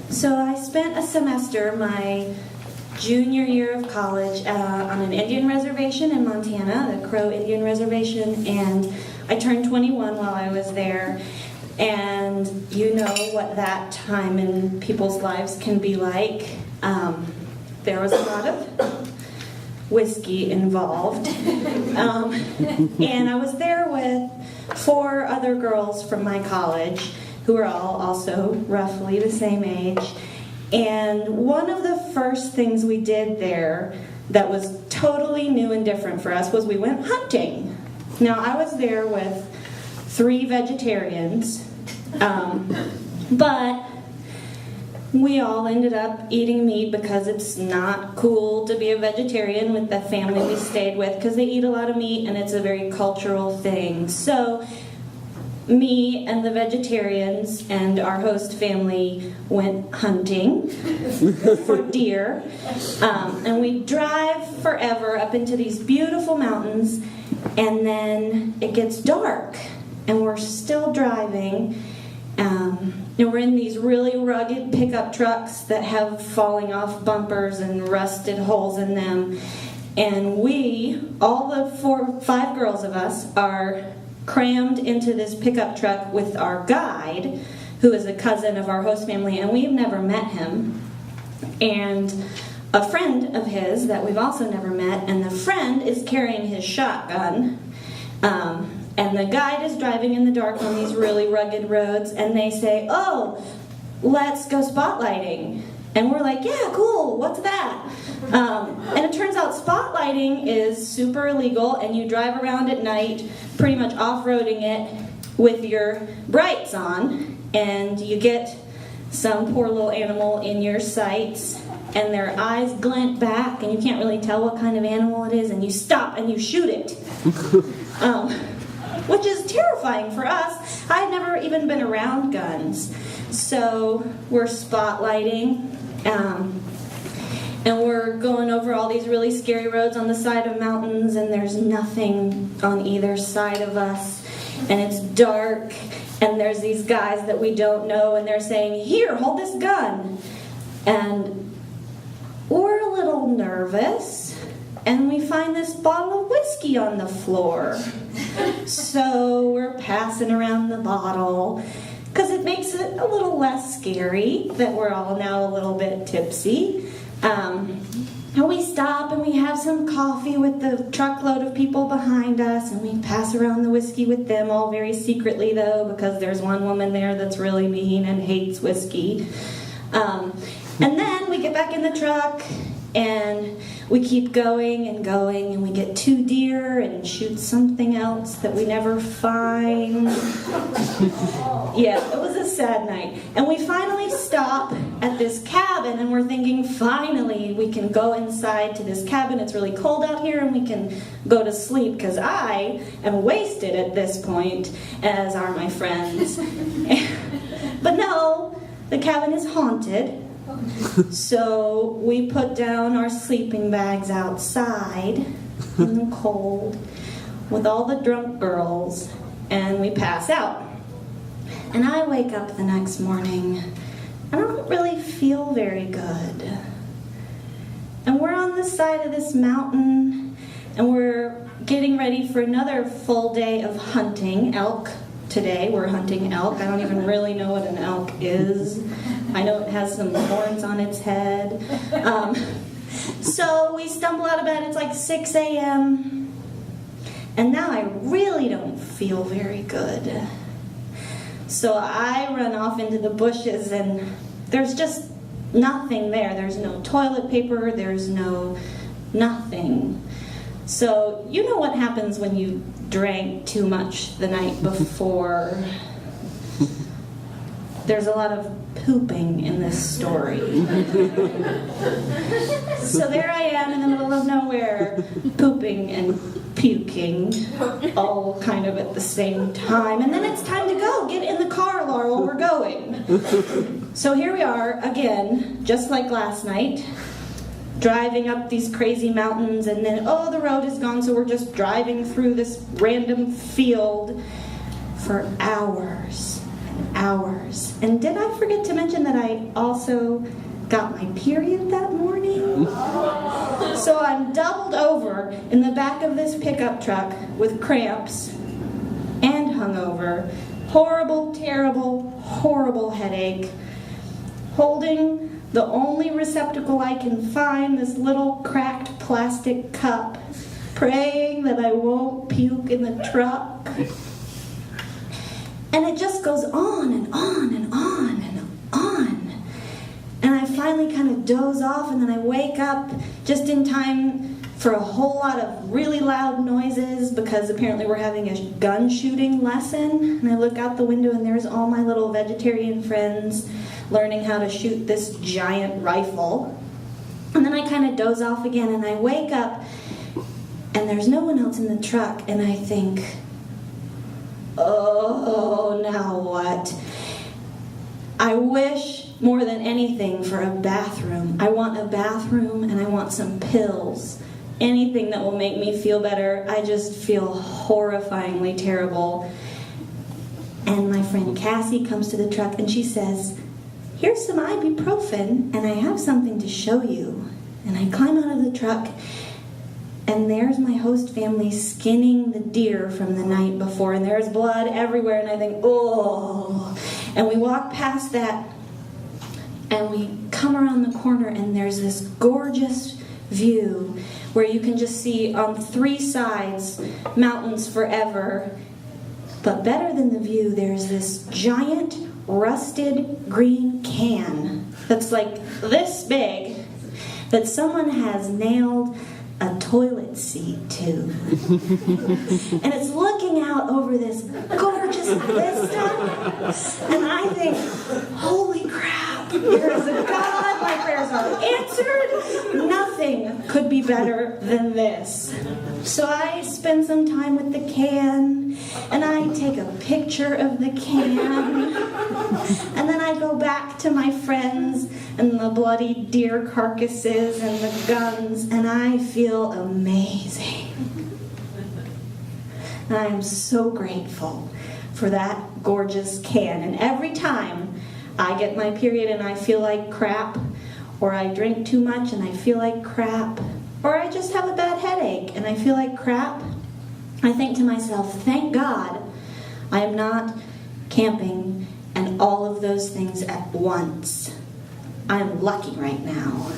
So I spent a semester, my junior year of college, on an Indian reservation in Montana, the Crow Indian Reservation, and I turned 21 while I was there. And you know what that time in people's lives can be like. There was a lot of whiskey involved. And I was there with 4 other girls from my college who were all also roughly the same age. And one of the first things we did there that was totally new and different for us was we went hunting. Now, I was there with 3 vegetarians, but we all ended up eating meat because it's not cool to be a vegetarian with the family we stayed with because they eat a lot of meat and it's a very cultural thing. So me and the vegetarians and our host family went hunting for deer. And we drive forever up into these beautiful mountains, and then it gets dark and we're still driving. And we're in these really rugged pickup trucks that have falling off bumpers and rusted holes in them. And we, all the 5 girls of us, are crammed into this pickup truck with our guide, who is a cousin of our host family, and we've never met him, and a friend of his that we've also never met, and the friend is carrying his shotgun, and the guide is driving in the dark on these really rugged roads, and they say, "Oh, let's go spotlighting." And we're like, "Yeah, cool, what's that?" And it turns out spotlighting is super illegal, and you drive around at night, pretty much off-roading it with your brights on, and you get some poor little animal in your sights, and their eyes glint back, and you can't really tell what kind of animal it is, and you stop and you shoot it. Which is terrifying for us. I had never even been around guns. So we're spotlighting, and we're going over all these really scary roads on the side of mountains, and there's nothing on either side of us, and it's dark, and there's these guys that we don't know, and they're saying, "Here, hold this gun." And we're a little nervous, and we find this bottle of whiskey on the floor. So we're passing around the bottle, because it makes it a little less scary that we're all now a little bit tipsy. And we stop and we have some coffee with the truckload of people behind us, and we pass around the whiskey with them, all very secretly though, because there's one woman there that's really mean and hates whiskey. And then we get back in the truck and we keep going, and we get 2 deer and shoot something else that we never find. Yeah, it was a sad night. And we finally stop at this cabin, and we're thinking, finally, we can go inside to this cabin. It's really cold out here, and we can go to sleep, because I am wasted at this point, as are my friends. But no, the cabin is haunted. So we put down our sleeping bags outside in the cold with all the drunk girls, and we pass out. And I wake up the next morning and I don't really feel very good. And we're on the side of this mountain, and we're getting ready for another full day of hunting elk. Today we're hunting elk. I don't even really know what an elk is. I know it has some horns on its head. So we stumble out of bed. It's like 6 a.m. And now I really don't feel very good. So I run off into the bushes, and there's just nothing there. There's no toilet paper. There's no nothing. So you know what happens when you drank too much the night before. There's a lot of pooping in this story. So there I am in the middle of nowhere, pooping and puking, all kind of at the same time. And then it's time to go. Get in the car, Laurel, we're going. So here we are again, just like last night, driving up these crazy mountains, and then, oh, the road is gone, so we're just driving through this random field for hours. hours. And did I forget to mention that I also got my period that morning? So I'm doubled over in the back of this pickup truck with cramps and hungover, horrible, terrible, horrible headache, holding the only receptacle I can find, this little cracked plastic cup, praying that I won't puke in the truck. And it just goes on and on and on and on. And I finally kind of doze off, and then I wake up just in time for a whole lot of really loud noises because apparently we're having a gun shooting lesson. And I look out the window and there's all my little vegetarian friends learning how to shoot this giant rifle. And then I kind of doze off again, and I wake up and there's no one else in the truck, and I think, oh, now what? I wish more than anything for a bathroom. I want a bathroom and I want some pills. Anything that will make me feel better. I just feel horrifyingly terrible. And my friend Cassie comes to the truck and she says, "Here's some ibuprofen and I have something to show you." And I climb out of the truck and there's my host family skinning the deer from the night before, and there's blood everywhere, and I think, oh. And we walk past that and we come around the corner and there's this gorgeous view where you can just see on 3 sides mountains forever. But better than the view, there's this giant rusted green can that's like this big that someone has nailed a toilet seat to. And it's looking out over this gorgeous vista. And I think, holy crap, there is a God, my prayers are answered. Nothing could be better than this. So I spend some time with the can, and I take a picture of the can, and then I go back to my friends and the bloody deer carcasses and the guns, and I feel amazing. And I am so grateful for that gorgeous can. And every time I get my period and I feel like crap, or I drink too much and I feel like crap, or I just have a bad headache and I feel like crap, I think to myself, thank God I am not camping and all of those things at once. I'm lucky right now.